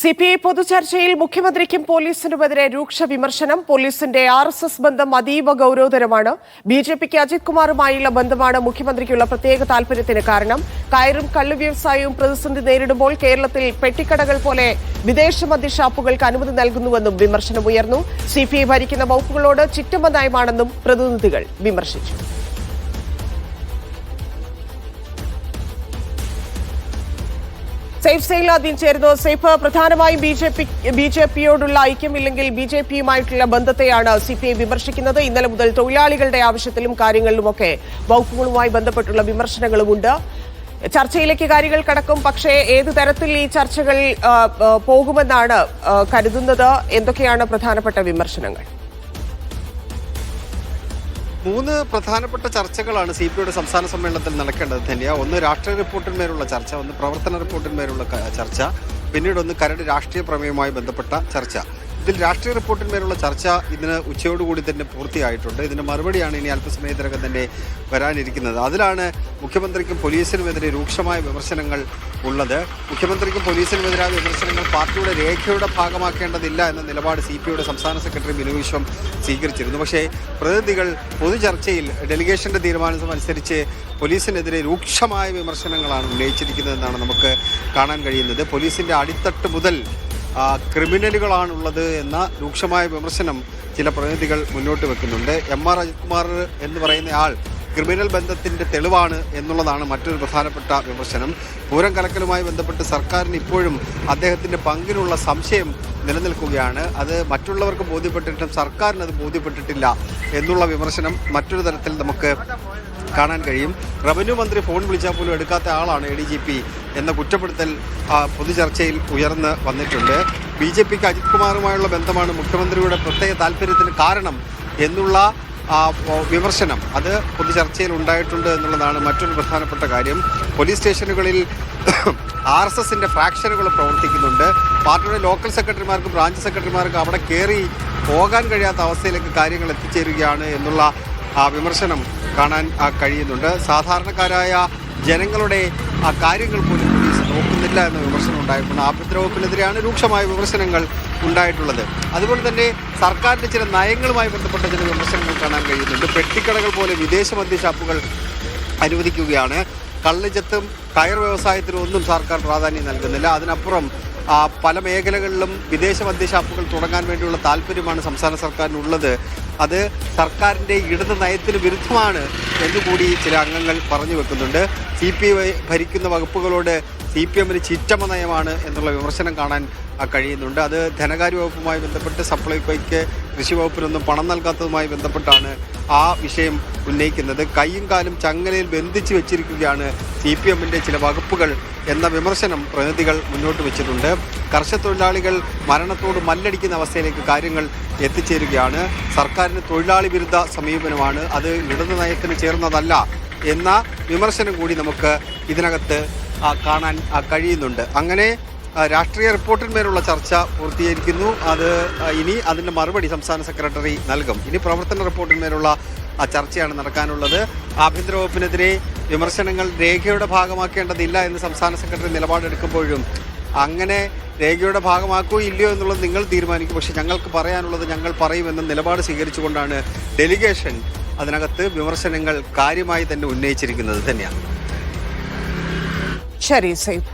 CPI പൊതുചർച്ചയിൽ മുഖ്യമന്ത്രിക്കും പോലീസിനുമെതിരെ രൂക്ഷ വിമർശനം. പോലീസിന്റെ RSS ബന്ധം അതീവ ഗൌരവതരമാണ്. BJPക്ക് അജിത് കുമാറുമായുള്ള ബന്ധമാണ് മുഖ്യമന്ത്രിക്കുള്ള പ്രത്യേക താൽപര്യത്തിന് കാരണം. കയറും കള്ളു വ്യവസായവും പ്രതിസന്ധി നേരിടുമ്പോൾ കേരളത്തിൽ പെട്ടിക്കടകൾ പോലെ വിദേശ മദ്യഷാപ്പുകൾക്ക് അനുമതി നൽകുന്നുവെന്നും വിമർശനമുയർന്നു. സിപിഐ ഭരിക്കുന്ന വകുപ്പുകളോട് ചിറ്റമ്മ നയമാണെന്നും പ്രതിനിധികൾ വിമർശിച്ചു. സൈഫ് സെയിൽ ആദ്യം ചേരുന്നു. സൈഫ്, പ്രധാനമായും ബിജെപിയോടുള്ള ഐക്യമില്ലെങ്കിൽ BJPയുമായിട്ടുള്ള ബന്ധത്തെയാണ് CPI വിമർശിക്കുന്നത്. ഇന്നലെ മുതൽ തൊഴിലാളികളുടെ ആവശ്യത്തിലും കാര്യങ്ങളിലുമൊക്കെ വകുപ്പുകളുമായി ബന്ധപ്പെട്ടുള്ള വിമർശനങ്ങളുമുണ്ട്. ചർച്ചയിലേക്ക് കാര്യങ്ങൾ കടക്കും. പക്ഷേ ഏത് തരത്തിൽ ഈ ചർച്ചകൾ പോകുമെന്നാണ് കരുതുന്നത്? എന്തൊക്കെയാണ് പ്രധാനപ്പെട്ട വിമർശനങ്ങൾ? മൂന്ന് പ്രധാനപ്പെട്ട ചർച്ചകളാണ് CPIയുടെ സംസ്ഥാന സമ്മേളനത്തിൽ നടക്കേണ്ടത് തന്നെയാണ്. ഒന്ന് രാഷ്ട്രീയ റിപ്പോർട്ടിന്മേലുള്ള ചർച്ച, ഒന്ന് പ്രവർത്തന റിപ്പോർട്ടിന്മേലുള്ള ചർച്ച, പിന്നീട് ഒന്ന് കരട് രാഷ്ട്രീയ പ്രമേയവുമായി ബന്ധപ്പെട്ട ചർച്ച. ഇതിൽ രാഷ്ട്രീയ റിപ്പോർട്ടിന്മേലുള്ള ചർച്ച ഇന്ന് ഉച്ചയോടുകൂടി തന്നെ പൂർത്തിയായിട്ടുണ്ട്. ഇതിന് മറുപടിയാണ് ഇനി അല്പസമയത്തിനകം തന്നെ വരാനിരിക്കുന്നത്. അതിലാണ് മുഖ്യമന്ത്രിക്കും പോലീസിനുമെതിരെ രൂക്ഷമായ വിമർശനങ്ങൾ ഉള്ളത്. മുഖ്യമന്ത്രിക്കും പോലീസിനുമെതിരായ വിമർശനങ്ങൾ പാർട്ടിയുടെ രേഖയുടെ ഭാഗമാക്കേണ്ടതില്ല എന്ന നിലപാട് CPIയുടെ സംസ്ഥാന സെക്രട്ടറി ബിനു വിശ്വം സ്വീകരിച്ചിരുന്നു. പക്ഷേ പ്രതിനിധികൾ പൊതുചർച്ചയിൽ ഡെലിഗേഷന്റെ തീരുമാനം അനുസരിച്ച് പോലീസിനെതിരെ രൂക്ഷമായ വിമർശനങ്ങളാണ് ഉന്നയിച്ചിരിക്കുന്നതെന്നാണ് നമുക്ക് കാണാൻ കഴിയുന്നത്. പോലീസിന്റെ അടിത്തട്ട് മുതൽ ക്രിമിനലുകളാണുള്ളത് എന്ന രൂക്ഷമായ വിമർശനം ചില പ്രതിനിധികൾ മുന്നോട്ട് വെക്കുന്നുണ്ട്. MR അജിത് കുമാർ എന്ന് പറയുന്ന ആൾ ക്രിമിനൽ ബന്ധത്തിന്റെ തെളിവാണ് എന്നുള്ളതാണ് മറ്റൊരു പ്രധാനപ്പെട്ട വിമർശനം. പൂരം കലക്കലുമായി ബന്ധപ്പെട്ട് സർക്കാരിന് ഇപ്പോഴും അദ്ദേഹത്തിന്റെ പങ്കിനുള്ള സംശയം നിലനിൽക്കുകയാണ്. അത് മറ്റുള്ളവർക്ക് ബോധ്യപ്പെട്ടിട്ടും സർക്കാരിന് അത് ബോധ്യപ്പെട്ടിട്ടില്ല എന്നുള്ള വിമർശനം മറ്റൊരു തരത്തിൽ നമുക്ക് കാണാൻ കഴിയും. റവന്യൂ മന്ത്രി ഫോൺ വിളിച്ചാൽ പോലും എടുക്കാത്ത ആളാണ് ADGP എന്ന കുറ്റപ്പെടുത്തൽ പൊതുചർച്ചയിൽ ഉയർന്ന് വന്നിട്ടുണ്ട്. BJPക്ക് അജിത് കുമാറുമായുള്ള ബന്ധമാണ് മുഖ്യമന്ത്രിയുടെ പ്രത്യേക താല്പര്യത്തിന് കാരണം എന്നുള്ള വിമർശനം അത് പൊതുചർച്ചയിൽ ഉണ്ടായിട്ടുണ്ട് എന്നുള്ളതാണ് മറ്റൊരു പ്രധാനപ്പെട്ട കാര്യം. പോലീസ് സ്റ്റേഷനുകളിൽ RSSന്റെ ഫ്രാക്ഷനുകൾ പ്രവർത്തിക്കുന്നുണ്ട്. പാർട്ടിയുടെ ലോക്കൽ സെക്രട്ടറിമാർക്കും ബ്രാഞ്ച് സെക്രട്ടറിമാർക്കും അവിടെ കയറി പോകാൻ കഴിയാത്ത അവസ്ഥയിലേക്ക് കാര്യങ്ങൾ എത്തിച്ചേരുകയാണ് എന്നുള്ള വിമർശനം കാണാൻ കഴിയുന്നുണ്ട്. സാധാരണക്കാരായ ജനങ്ങളുടെ കാര്യങ്ങൾ പോലും പോലീസ് നോക്കുന്നില്ല എന്ന വിമർശനം ഉണ്ടായിട്ടുണ്ട്. ആഭ്യന്തര വകുപ്പിനെതിരെയാണ് രൂക്ഷമായ വിമർശനങ്ങൾ ഉണ്ടായിട്ടുള്ളത്. അതുപോലെ തന്നെ സർക്കാരിൻ്റെ ചില നയങ്ങളുമായി ബന്ധപ്പെട്ട ചില വിമർശനങ്ങൾ കാണാൻ കഴിയുന്നുണ്ട്. പെട്ടിക്കടകൾ പോലെ വിദേശ മദ്യഷാപ്പുകൾ അനുവദിക്കുകയാണ്. കള്ളുചത്തും കയർ വ്യവസായത്തിനും ഒന്നും സർക്കാർ പ്രാധാന്യം നൽകുന്നില്ല. അതിനപ്പുറം പല മേഖലകളിലും വിദേശ മദ്യഷാപ്പുകൾ തുടങ്ങാൻ വേണ്ടിയുള്ള താല്പര്യമാണ് സംസ്ഥാന സർക്കാരിനുള്ളത്. അത് സർക്കാരിൻ്റെ ഇടത് നയത്തിന് വിരുദ്ധമാണ് എന്നുകൂടി ചില അംഗങ്ങൾ പറഞ്ഞു വെക്കുന്നുണ്ട്. CPI ഭരിക്കുന്ന വകുപ്പുകളോട് CPMന് ചിറ്റമ്മ നയമാണ് എന്നുള്ള വിമർശനം കാണാൻ കഴിയുന്നുണ്ട്. അത് ധനകാര്യ വകുപ്പുമായി ബന്ധപ്പെട്ട് സപ്ലൈകോയ്ക്ക് കൃഷി വകുപ്പിനൊന്നും പണം നൽകാത്തതുമായി ബന്ധപ്പെട്ടാണ് ആ വിഷയം ഉന്നയിക്കുന്നത്. കൈയും കാലും ചങ്ങലയിൽ ബന്ധിച്ച് വെച്ചിരിക്കുകയാണ് CPMന്റെ ചില വകുപ്പുകൾ എന്ന വിമർശനം പ്രതിനിധികൾ മുന്നോട്ട് വെച്ചിട്ടുണ്ട്. കർഷക തൊഴിലാളികൾ മരണത്തോട് മല്ലടിക്കുന്ന അവസ്ഥയിലേക്ക് കാര്യങ്ങൾ എത്തിച്ചേരുകയാണ്. സർക്കാരിന് തൊഴിലാളി വിരുദ്ധ സമീപനമാണ്, അത് ഇടതു നയത്തിന് ചേർന്നതല്ല എന്ന വിമർശനം കൂടി നമുക്ക് ഇതിനകത്ത് കാണാൻ കഴിയുന്നുണ്ട്. അങ്ങനെ രാഷ്ട്രീയ റിപ്പോർട്ടിന്മേലുള്ള ചർച്ച പൂർത്തീകരിക്കുന്നു. അത് ഇനി അതിൻ്റെ മറുപടി സംസ്ഥാന സെക്രട്ടറി നൽകും. ഇനി പ്രവർത്തന റിപ്പോർട്ടിന്മേലുള്ള ചർച്ചയാണ് നടക്കാനുള്ളത്. ആഭ്യന്തര വകുപ്പിനെതിരെ വിമർശനങ്ങൾ രേഖയുടെ ഭാഗമാക്കേണ്ടതില്ല എന്ന് സംസ്ഥാന സെക്രട്ടറി നിലപാടെടുക്കുമ്പോഴും അങ്ങനെ രേഖയുടെ ഭാഗമാക്കോ ഇല്ലയോ എന്നുള്ളത് നിങ്ങൾ തീരുമാനിക്കും, പക്ഷേ ഞങ്ങൾക്ക് പറയാനുള്ളത് ഞങ്ങൾ പറയുമെന്ന നിലപാട് സ്വീകരിച്ചുകൊണ്ടാണ് ഡെലിഗേഷൻ അതിനകത്ത് വിമർശനങ്ങൾ കാര്യമായി തന്നെ ഉന്നയിച്ചിരിക്കുന്നത് തന്നെയാണ്. ശരി സൈഫ്.